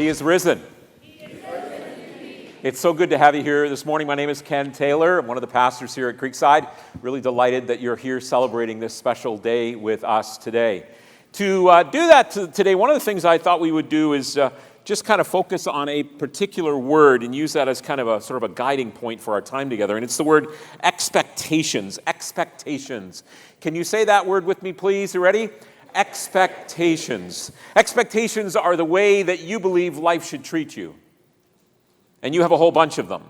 He is risen. It's so good to have you here this morning. My name is Ken Taylor. I'm one of the pastors here at Creekside. Really delighted that you're here celebrating this special day with us today. To do that today, one of the things I thought we would do is just kind of focus on a particular word and use that as kind of a sort of a guiding point for our time together. And it's the word expectations. Expectations. Can you say that word with me, please? You ready? Expectations. Expectations are the way that you believe life should treat you. And you have a whole bunch of them.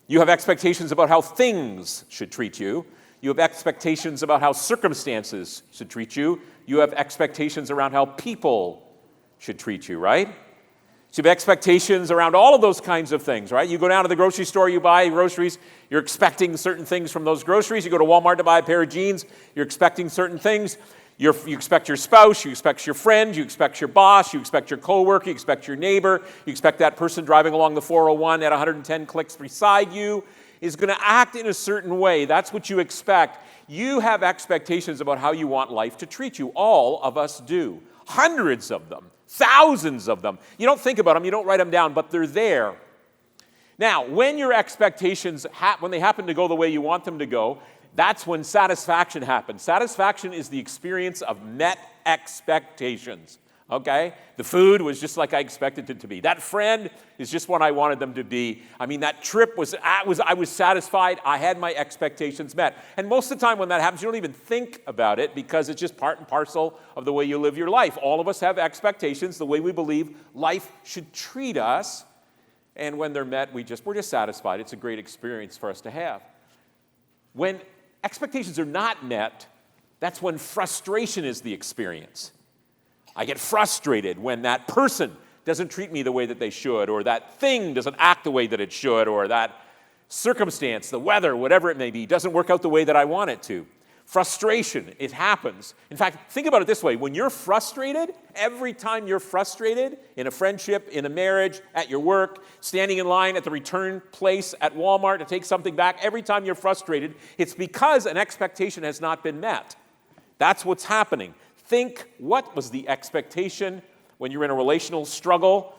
You have expectations about how things should treat you. You have expectations about how circumstances should treat you. You have expectations around how people should treat you, right? So you have expectations around all of those kinds of things, right? You go down to the grocery store, you buy groceries, you're expecting certain things from those groceries. You go to Walmart to buy a pair of jeans, you're expecting certain things. You expect your spouse, you expect your friend, you expect your boss, you expect your coworker, you expect your neighbor, you expect that person driving along the 401 at 110 clicks beside you is going to act in a certain way. That's what you expect. You have expectations about how you want life to treat you. All of us do. Hundreds of them, thousands of them. You don't think about them, you don't write them down, but they're there. Now, when your expectations, when they happen to go the way you want them to go, that's when satisfaction happens. Satisfaction is the experience of met expectations, okay? The food was just like I expected it to be. That friend is just what I wanted them to be. I mean, that trip I was satisfied. I had my expectations met. And most of the time when that happens, you don't even think about it because it's just part and parcel of the way you live your life. All of us have expectations, the way we believe life should treat us. And when they're met, we're just satisfied. It's a great experience for us to have. When expectations are not met, that's when frustration is the experience. I get frustrated when that person doesn't treat me the way that they should, or that thing doesn't act the way that it should, or that circumstance, the weather, whatever it may be, doesn't work out the way that I want it to. Frustration, it happens. In fact, think about it this way. When you're frustrated, every time you're frustrated, in a friendship, in a marriage, at your work, standing in line at the return place at Walmart to take something back, every time you're frustrated, it's because an expectation has not been met. That's what's happening. Think, what was the expectation when you're in a relational struggle?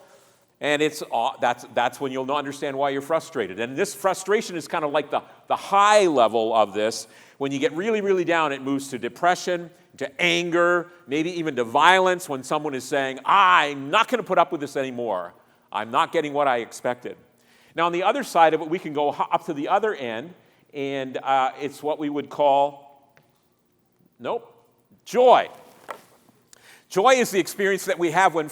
And that's when you'll understand why you're frustrated. And this frustration is kind of like the high level of this. When you get really, really down, it moves to depression, to anger, maybe even to violence when someone is saying, I'm not going to put up with this anymore. I'm not getting what I expected. Now, on the other side of it, we can go up to the other end, and it's what we would call, joy. Joy is the experience that we have when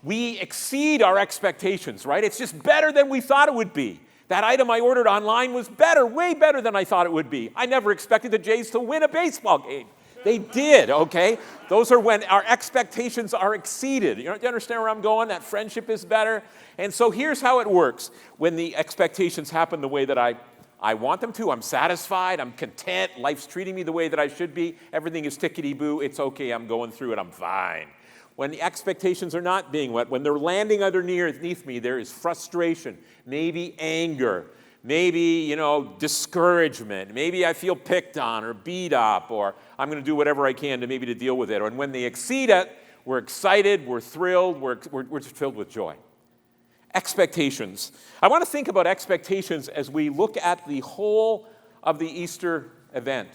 we exceed our expectations, right? It's just better than we thought it would be. That item I ordered online was better, way better than I thought it would be. I never expected the Jays to win a baseball game. They did, okay? Those are when our expectations are exceeded. You understand where I'm going? That friendship is better. And so here's how it works. When the expectations happen the way that I want them to, I'm satisfied, I'm content, life's treating me the way that I should be, everything is tickety-boo, it's okay, I'm going through it, I'm fine. When the expectations are not being met, when they're landing underneath me, there is frustration, maybe anger, maybe, discouragement. Maybe I feel picked on or beat up, or I'm going to do whatever I can to deal with it. And when they exceed it, we're excited, we're thrilled, we're filled with joy. Expectations. I want to think about expectations as we look at the whole of the Easter event.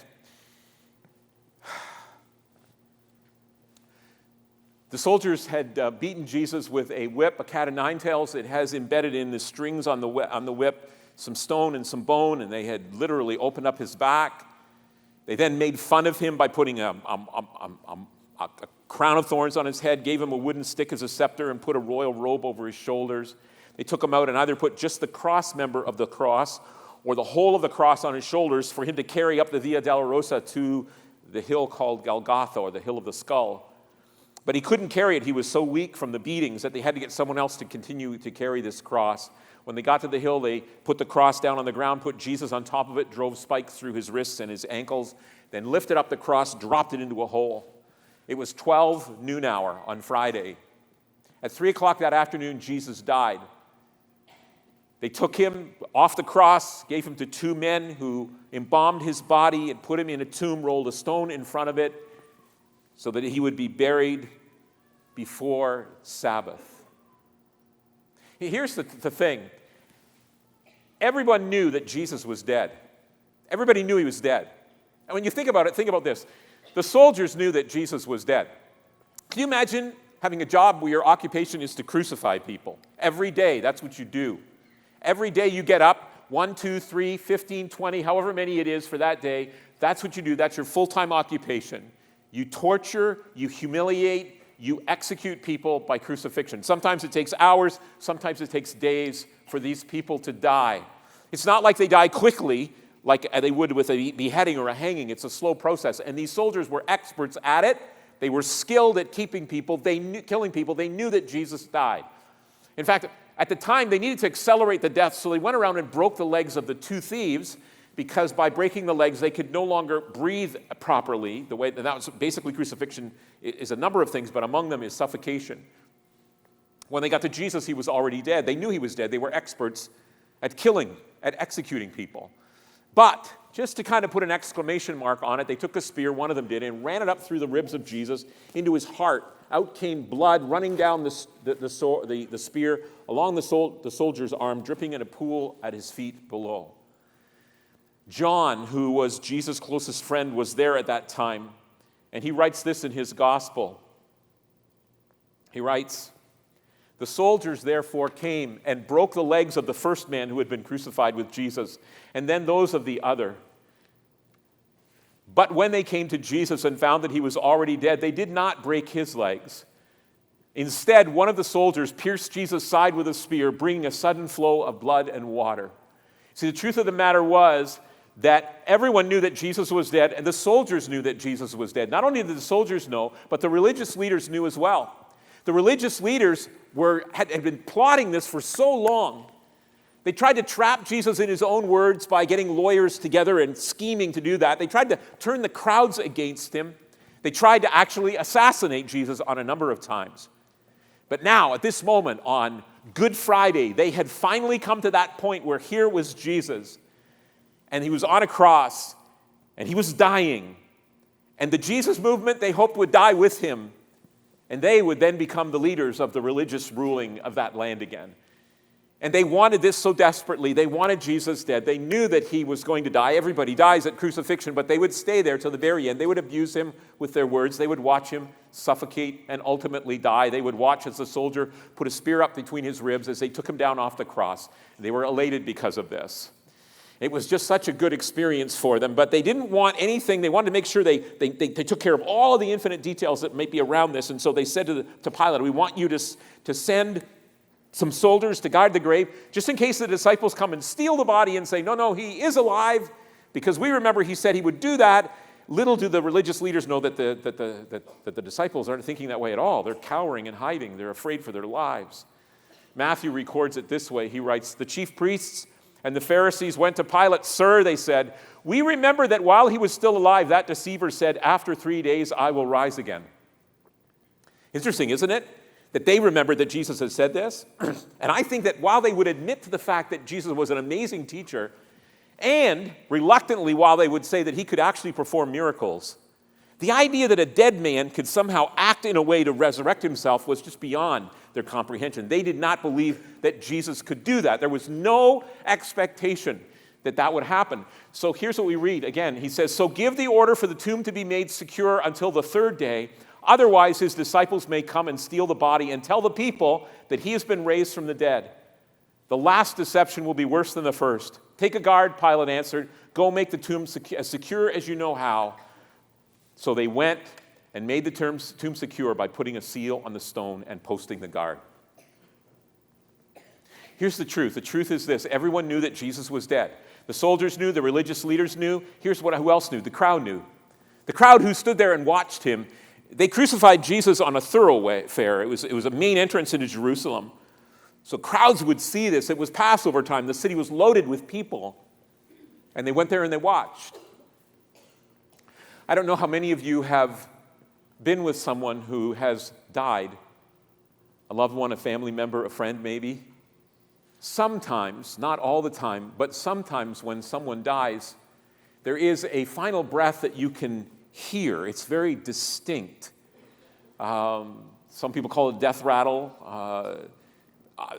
The soldiers had beaten Jesus with a whip, a cat of nine tails. It has embedded in the strings on the whip some stone and some bone, and they had literally opened up his back. They then made fun of him by putting a crown of thorns on his head, gave him a wooden stick as a scepter, and put a royal robe over his shoulders. They took him out and either put just the cross member of the cross or the whole of the cross on his shoulders for him to carry up the Via Dolorosa to the hill called Golgotha, or the Hill of the Skull. But he couldn't carry it. He was so weak from the beatings that they had to get someone else to continue to carry this cross. When they got to the hill, they put the cross down on the ground, put Jesus on top of it, drove spikes through his wrists and his ankles, then lifted up the cross, dropped it into a hole. It was 12 noon hour on Friday. At 3 o'clock that afternoon, Jesus died. They took him off the cross, gave him to two men who embalmed his body and put him in a tomb, rolled a stone in front of it so that he would be buried before Sabbath. Here's the thing. Everyone knew that Jesus was dead. Everybody knew he was dead. And when you think about it, think about this. The soldiers knew that Jesus was dead. Can you imagine having a job where your occupation is to crucify people? Every day, that's what you do. Every day you get up, 1, 2, 3, 15, 20, however many it is for that day, that's what you do. That's your full-time occupation. You torture, you humiliate, you execute people by crucifixion. Sometimes it takes hours, sometimes it takes days for these people to die. It's not like they die quickly, like they would with a beheading or a hanging. It's a slow process. And these soldiers were experts at it. They were skilled at killing people. They knew that Jesus died. In fact, at the time, they needed to accelerate the death, so they went around and broke the legs of the two thieves, because by breaking the legs, they could no longer breathe properly. And that was basically crucifixion is a number of things, but among them is suffocation. When they got to Jesus, he was already dead. They knew he was dead. They were experts at killing, at executing people. But just to kind of put an exclamation mark on it, they took a spear, one of them did, and ran it up through the ribs of Jesus into his heart. Out came blood running down the spear along the soldier's arm, dripping in a pool at his feet below. John, who was Jesus' closest friend, was there at that time, and he writes this in his gospel. He writes, "The soldiers therefore came and broke the legs of the first man who had been crucified with Jesus, and then those of the other. But when they came to Jesus and found that he was already dead, they did not break his legs. Instead, one of the soldiers pierced Jesus' side with a spear, bringing a sudden flow of blood and water." See, the truth of the matter was that everyone knew that Jesus was dead, and the soldiers knew that Jesus was dead. Not only did the soldiers know, but the religious leaders knew as well. The religious leaders had been plotting this for so long. They tried to trap Jesus in his own words by getting lawyers together and scheming to do that. They tried to turn the crowds against him. They tried to actually assassinate Jesus on a number of times. But now, at this moment, on Good Friday, they had finally come to that point where here was Jesus, and he was on a cross, and he was dying. And the Jesus movement, they hoped, would die with him. And they would then become the leaders of the religious ruling of that land again. And they wanted this so desperately. They wanted Jesus dead. They knew that he was going to die. Everybody dies at crucifixion, but they would stay there till the very end. They would abuse him with their words. They would watch him suffocate and ultimately die. They would watch as the soldier put a spear up between his ribs as they took him down off the cross. They were elated because of this. It was just such a good experience for them, but they didn't want anything. They wanted to make sure they took care of all of the infinite details that might be around this. And so they said to Pilate, "We want you to send some soldiers to guard the grave, just in case the disciples come and steal the body and say, no, he is alive, because we remember he said he would do that." Little do the religious leaders know that the disciples aren't thinking that way at all. They're cowering and hiding. They're afraid for their lives. Matthew records it this way. He writes, "The chief priests and the Pharisees went to Pilate. 'Sir,' they said, 'we remember that while he was still alive, that deceiver said, after 3 days I will rise again.'" Interesting, isn't it? That they remembered that Jesus had said this. And I think that while they would admit to the fact that Jesus was an amazing teacher, and reluctantly while they would say that he could actually perform miracles, the idea that a dead man could somehow act in a way to resurrect himself was just beyond their comprehension. They did not believe that Jesus could do that. There was no expectation that that would happen. So here's what we read. Again, he says, "So give the order for the tomb to be made secure until the third day. Otherwise, his disciples may come and steal the body and tell the people that he has been raised from the dead. The last deception will be worse than the first. Take a guard," Pilate answered. "Go make the tomb as secure as you know how." So they went and made the tomb secure by putting a seal on the stone and posting the guard. Here's the truth. The truth is this. Everyone knew that Jesus was dead. The soldiers knew. The religious leaders knew. Here's who else knew. The crowd knew. The crowd who stood there and watched him. They crucified Jesus on a thoroughfare. It was a main entrance into Jerusalem. So crowds would see this. It was Passover time. The city was loaded with people. And they went there and they watched. I don't know how many of you have been with someone who has died. A loved one, a family member, a friend maybe. Sometimes, not all the time, but sometimes when someone dies, there is a final breath that you can hear. It's very distinct. Some people call it death rattle.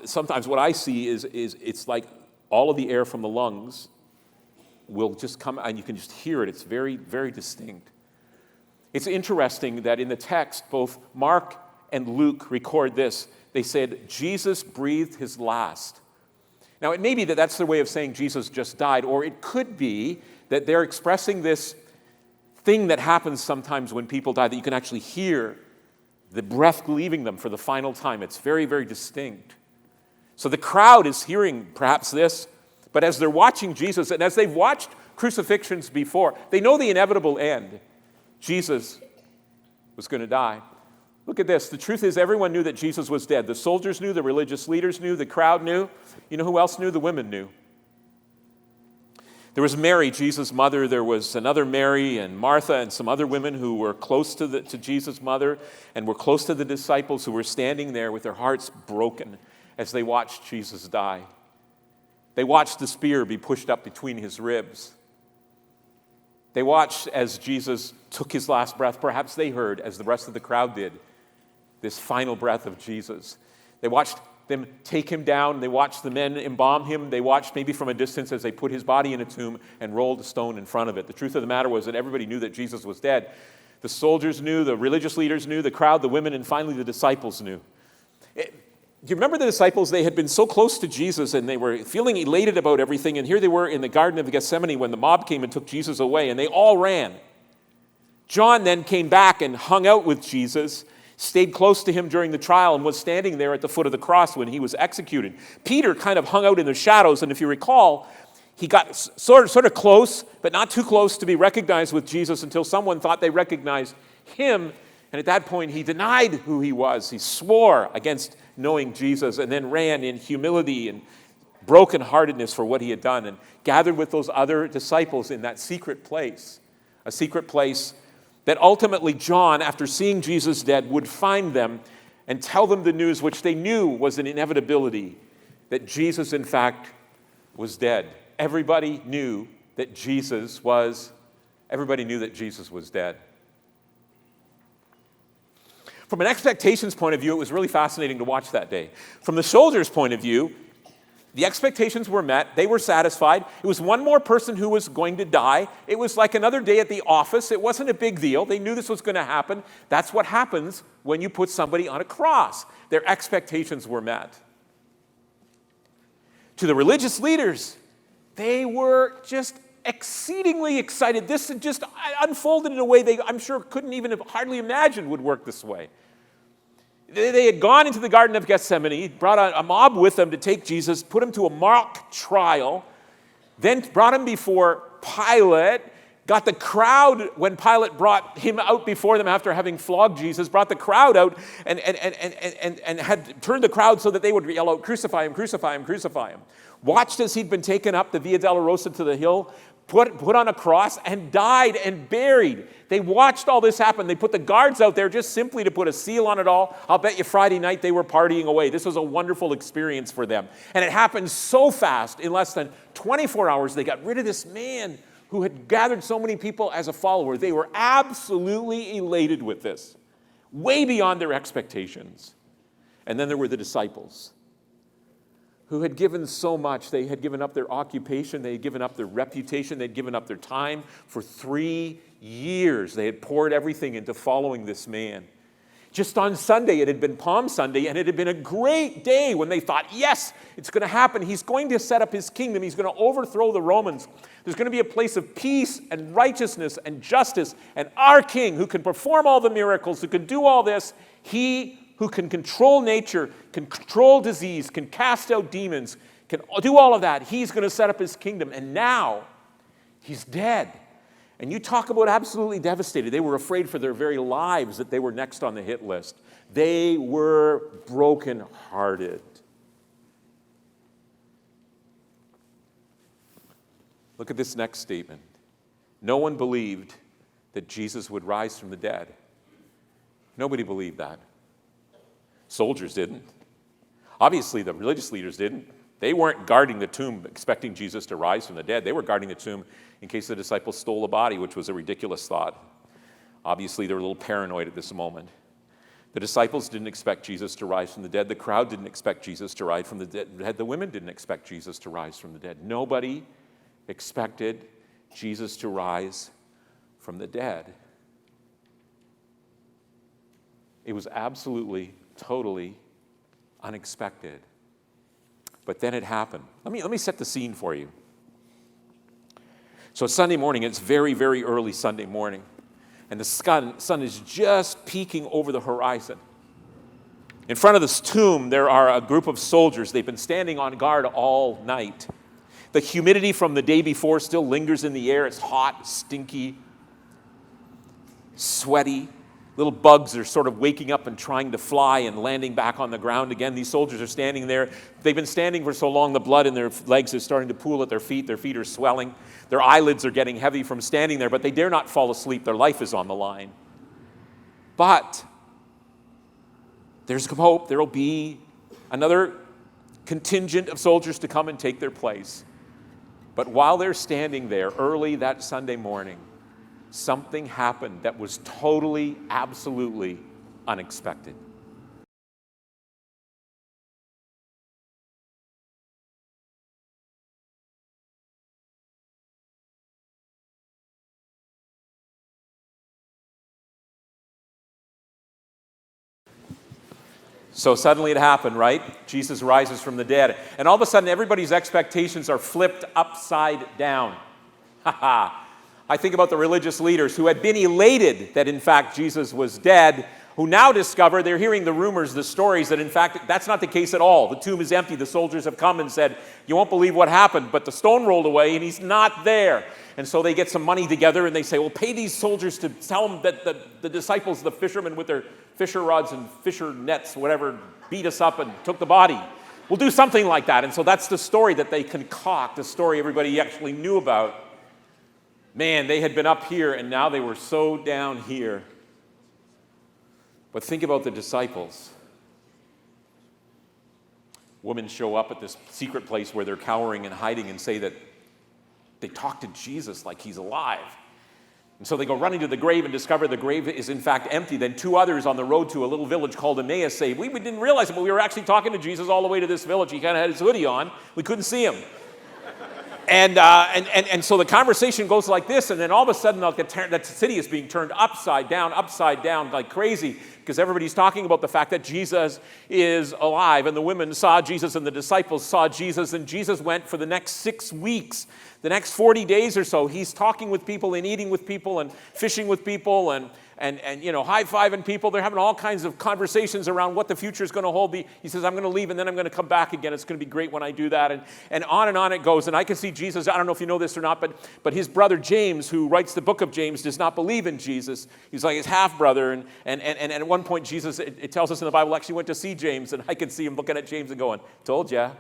Sometimes what I see is it's like all of the air from the lungs will just come, and you can just hear it. It's very, very distinct. It's interesting that in the text, both Mark and Luke record this. They said, Jesus breathed his last. Now, it may be that that's their way of saying Jesus just died, or it could be that they're expressing this thing that happens sometimes when people die, that you can actually hear the breath leaving them for the final time. It's very, very distinct. So the crowd is hearing perhaps this, but as they're watching Jesus, and as they've watched crucifixions before, they know the inevitable end. Jesus was going to die. Look at this. The truth is, everyone knew that Jesus was dead. The soldiers knew, the religious leaders knew, the crowd knew. You know who else knew? The women knew. There was Mary, Jesus' mother. There was another Mary and Martha and some other women who were close to Jesus' mother and were close to the disciples, who were standing there with their hearts broken as they watched Jesus die. They watched the spear be pushed up between his ribs. They watched as Jesus took his last breath. Perhaps they heard, as the rest of the crowd did, this final breath of Jesus. They watched them take him down. They watched the men embalm him. They watched maybe from a distance as they put his body in a tomb and rolled a stone in front of it. The truth of the matter was that everybody knew that Jesus was dead. The soldiers knew, the religious leaders knew, the crowd, the women, and finally the disciples knew. Do you remember the disciples? They had been so close to Jesus and they were feeling elated about everything. And here they were in the Garden of Gethsemane when the mob came and took Jesus away, and they all ran. John then came back and hung out with Jesus, stayed close to him during the trial, and was standing there at the foot of the cross when he was executed. Peter kind of hung out in the shadows, and if you recall, he got sort of close, but not too close to be recognized with Jesus until someone thought they recognized him. And at that point, he denied who he was. He swore against knowing Jesus and then ran in humility and brokenheartedness for what he had done and gathered with those other disciples in that secret place, a secret place that ultimately John, after seeing Jesus dead, would find them and tell them the news, which they knew was an inevitability, that Jesus, in fact, was dead. Everybody knew that Jesus was dead. From an expectations point of view, it was really fascinating to watch that day. From the soldiers' point of view, the expectations were met. They were satisfied. It was one more person who was going to die. It was like another day at the office. It wasn't a big deal. They knew this was going to happen. That's what happens when you put somebody on a cross. Their expectations were met. To the religious leaders, they were just exceedingly excited. This had just unfolded in a way they, I'm sure, couldn't even have hardly imagined would work this way. They had gone into the Garden of Gethsemane, brought a mob with them to take Jesus, put him to a mock trial, then brought him before Pilate, got the crowd, when Pilate brought him out before them after having flogged Jesus, brought the crowd out and had turned the crowd so that they would yell out, "Crucify him, crucify him, crucify him." Watched as he'd been taken up the Via Dolorosa to the hill, put on a cross, and died and buried. They watched all this happen. They put the guards out there just simply to put a seal on it all. I'll bet you Friday night they were partying away. This was a wonderful experience for them. And it happened so fast. In less than 24 hours, they got rid of this man who had gathered so many people as a follower. They were absolutely elated with this, way beyond their expectations. And then there were the disciples, who had given so much. They had given up their occupation. They had given up their reputation. They had given up their time. For 3 years, they had poured everything into following this man. Just on Sunday, it had been Palm Sunday, and it had been a great day when they thought, yes, it's going to happen. He's going to set up his kingdom. He's going to overthrow the Romans. There's going to be a place of peace and righteousness and justice, and our king, who can perform all the miracles, who can do all this, he who can control nature, can control disease, can cast out demons, can do all of that. He's going to set up his kingdom. And now, he's dead. And you talk about absolutely devastated. They were afraid for their very lives that they were next on the hit list. They were brokenhearted. Look at this next statement. No one believed that Jesus would rise from the dead. Nobody believed that. Soldiers didn't. Obviously, the religious leaders didn't. They weren't guarding the tomb expecting Jesus to rise from the dead. They were guarding the tomb in case the disciples stole a body, which was a ridiculous thought. Obviously, they were a little paranoid at this moment. The disciples didn't expect Jesus to rise from the dead. The crowd didn't expect Jesus to rise from the dead. The women didn't expect Jesus to rise from the dead. Nobody expected Jesus to rise from the dead. It was absolutely, totally unexpected. But then it happened. Let me set the scene for you. So Sunday morning, it's very, very early Sunday morning, and the sun is just peeking over the horizon. In front of this tomb, there are a group of soldiers. They've been standing on guard all night. The humidity from the day before still lingers in the air. It's hot, stinky, sweaty. Little bugs are sort of waking up and trying to fly and landing back on the ground again. These soldiers are standing there. They've been standing for so long, the blood in their legs is starting to pool at their feet. Their feet are swelling. Their eyelids are getting heavy from standing there, but they dare not fall asleep. Their life is on the line. But there's hope. There will be another contingent of soldiers to come and take their place. But while they're standing there early that Sunday morning, something happened that was totally, absolutely unexpected. So suddenly it happened, right? Jesus rises from the dead. And all of a sudden, everybody's expectations are flipped upside down. Ha ha. I think about the religious leaders who had been elated that, in fact, Jesus was dead, who now discover, they're hearing the rumors, the stories, that, in fact, that's not the case at all. The tomb is empty. The soldiers have come and said, you won't believe what happened, but the stone rolled away, and he's not there. And so they get some money together, and they say, well, pay these soldiers to tell them that the disciples, the fishermen with their fisher rods and fisher nets, whatever, beat us up and took the body. We'll do something like that. And so that's the story that they concoct, the story everybody actually knew about. Man, they had been up here, and now they were so down here. But think about the disciples. Women show up at this secret place where they're cowering and hiding and say that they talk to Jesus like he's alive. And so they go running to the grave and discover the grave is in fact empty. Then two others on the road to a little village called Emmaus say, we didn't realize it, but we were actually talking to Jesus all the way to this village. He kind of had his hoodie on. We couldn't see him. And so the conversation goes like this, and then all of a sudden that city is being turned upside down like crazy, because everybody's talking about the fact that Jesus is alive. And the women saw Jesus, and the disciples saw Jesus, and Jesus went for the next 6 weeks, the next 40 days or so. He's talking with people and eating with people and fishing with people and high-fiving people. They're having all kinds of conversations around what the future is going to hold. He says, I'm going to leave, and then I'm going to come back again. It's going to be great when I do that. And on it goes. And I can see Jesus, I don't know if you know this or not, but his brother James, who writes the book of James, does not believe in Jesus. He's like his half-brother. And at one point, Jesus, it tells us in the Bible, actually went to see James. And I could see him looking at James and going, told you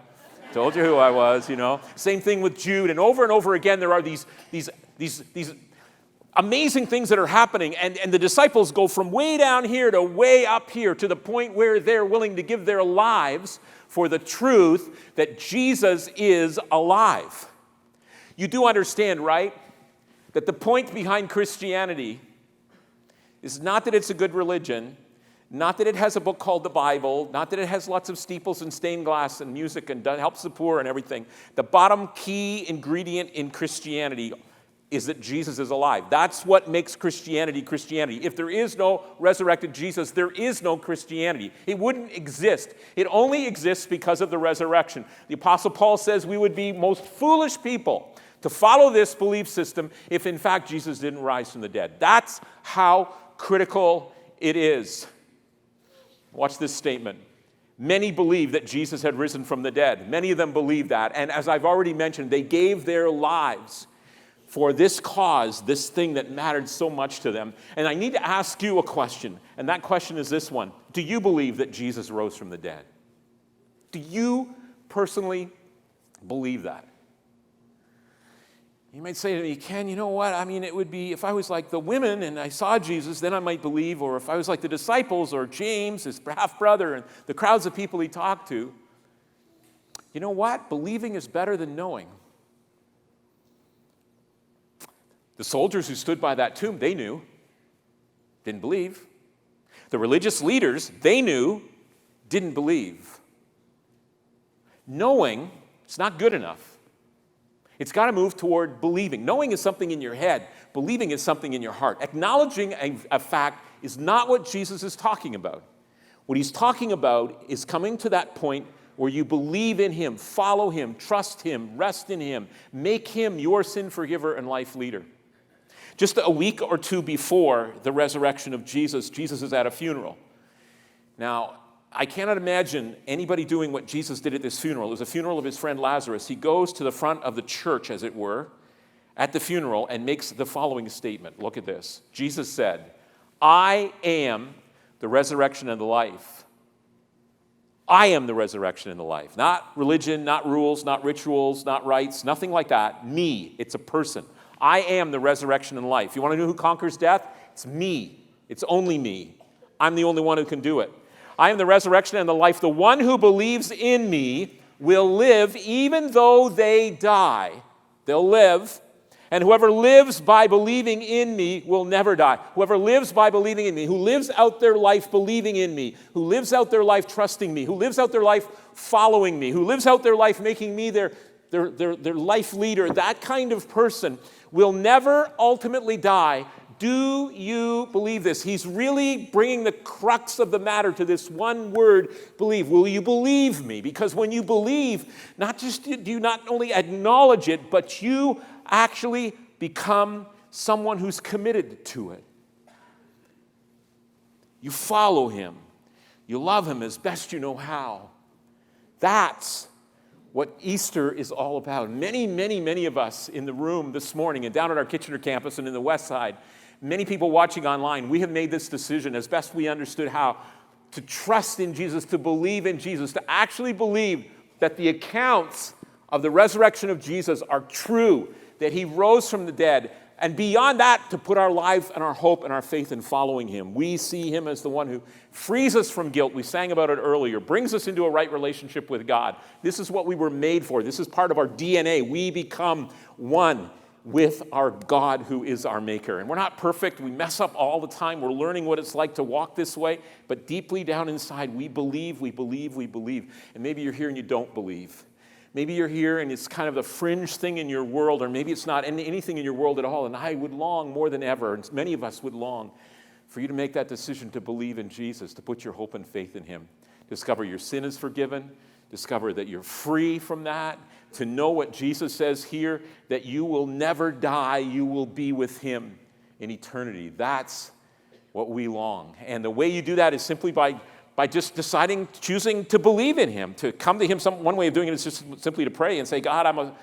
who I was, Same thing with Jude. And over again, there are these amazing things that are happening, and the disciples go from way down here to way up here to the point where they're willing to give their lives for the truth that Jesus is alive. You do understand, right, that the point behind Christianity is not that it's a good religion, not that it has a book called the Bible, not that it has lots of steeples and stained glass and music and helps the poor and everything. The bottom key ingredient in Christianity is that Jesus is alive. That's what makes Christianity Christianity. If there is no resurrected Jesus, there is no Christianity. It wouldn't exist. It only exists because of the resurrection. The Apostle Paul says we would be most foolish people to follow this belief system if in fact Jesus didn't rise from the dead. That's how critical it is. Watch this statement. Many believe that Jesus had risen from the dead. Many of them believe that. And as I've already mentioned, they gave their lives for this cause, this thing that mattered so much to them. And I need to ask you a question, and that question is this one. Do you believe that Jesus rose from the dead? Do you personally believe that? You might say to me, Ken, you know what? I mean, it would be, if I was like the women and I saw Jesus, then I might believe, or if I was like the disciples or James, his half-brother, and the crowds of people he talked to. You know what? Believing is better than knowing. The soldiers who stood by that tomb, they knew, didn't believe. The religious leaders, they knew, didn't believe. Knowing is not good enough. It's got to move toward believing. Knowing is something in your head. Believing is something in your heart. Acknowledging a fact is not what Jesus is talking about. What he's talking about is coming to that point where you believe in him, follow him, trust him, rest in him, make him your sin forgiver and life leader. Just a week or two before the resurrection of Jesus, Jesus is at a funeral. Now, I cannot imagine anybody doing what Jesus did at this funeral. It was a funeral of his friend Lazarus. He goes to the front of the church, as it were, at the funeral and makes the following statement. Look at this. Jesus said, "I am the resurrection and the life." I am the resurrection and the life. Not religion, not rules, not rituals, not rites, nothing like that. Me. It's a person. I am the resurrection and life. You want to know who conquers death? It's me. It's only me. I'm the only one who can do it. I am the resurrection and the life. The one who believes in me will live even though they die. They'll live. And whoever lives by believing in me will never die. Whoever lives by believing in me, who lives out their life believing in me, who lives out their life trusting me, who lives out their life following me, who lives out their life making me their life leader, that kind of person will never ultimately die. Do you believe this? He's really bringing the crux of the matter to this one word, believe. Will you believe me? Because when you believe, not just do you not only acknowledge it, but you actually become someone who's committed to it. You follow him. You love him as best you know how. That's what Easter is all about. Many, many, many of us in the room this morning and down at our Kitchener campus and in the West Side, many people watching online, we have made this decision as best we understood how to trust in Jesus, to believe in Jesus, to actually believe that the accounts of the resurrection of Jesus are true, that he rose from the dead, and beyond that, to put our life and our hope and our faith in following him. We see him as the one who frees us from guilt. We sang about it earlier, brings us into a right relationship with God. This is what we were made for. This is part of our DNA. We become one with our God who is our maker. And we're not perfect. We mess up all the time. We're learning what it's like to walk this way. But deeply down inside, we believe, we believe, we believe. And maybe you're here and you don't believe. Maybe you're here and it's kind of the fringe thing in your world, or maybe it's not anything in your world at all. And I would long more than ever, and many of us would long, for you to make that decision to believe in Jesus, to put your hope and faith in him. Discover your sin is forgiven. Discover that you're free from that. To know what Jesus says here, that you will never die, you will be with him in eternity. That's what we long. And the way you do that is simply by just deciding, choosing to believe in him, to come to him. One way of doing it is just simply to pray and say, God,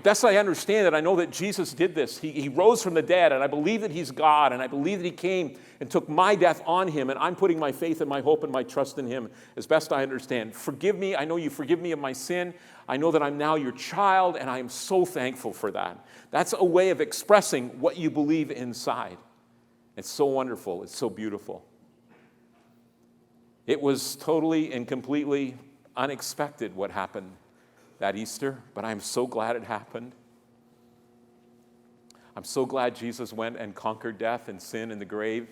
best I understand it, I know that Jesus did this. He rose from the dead, and I believe that he's God, and I believe that he came and took my death on him, and I'm putting my faith and my hope and my trust in him as best I understand. Forgive me. I know you forgive me of my sin. I know that I'm now your child, and I am so thankful for that. That's a way of expressing what you believe inside. It's so wonderful. It's so beautiful. It was totally and completely unexpected what happened that Easter, but I'm so glad it happened. I'm so glad Jesus went and conquered death and sin and the grave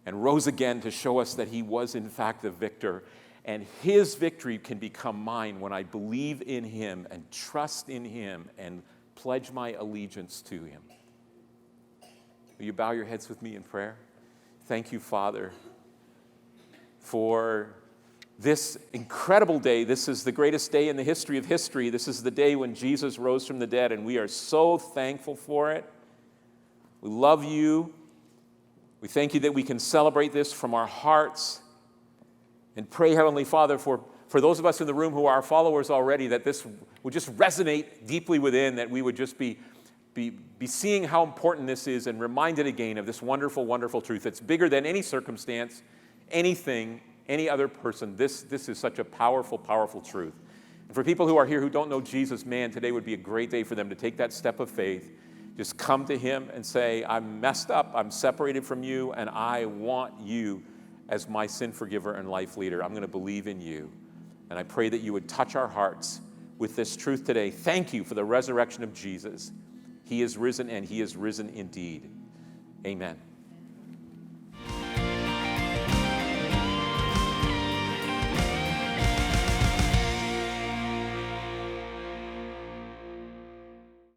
and rose again to show us that he was in fact the victor. And his victory can become mine when I believe in him and trust in him and pledge my allegiance to him. Will you bow your heads with me in prayer? Thank you, Father, for this incredible day. This is the greatest day in the history of history. This is the day when Jesus rose from the dead, and we are so thankful for it. We love you. We thank you that we can celebrate this from our hearts, and pray, Heavenly Father, for those of us in the room who are followers already, that this would just resonate deeply within, that we would just be seeing how important this is and reminded again of this wonderful, wonderful truth. It's bigger than any circumstance, anything, any other person. This is such a powerful, powerful truth. And for people who are here who don't know Jesus, man, today would be a great day for them to take that step of faith. Just come to him and say, I'm messed up, I'm separated from you, and I want you as my sin forgiver and life leader. I'm going to believe in you. And I pray that you would touch our hearts with this truth today. Thank you for the resurrection of Jesus. He is risen, and he is risen indeed. Amen.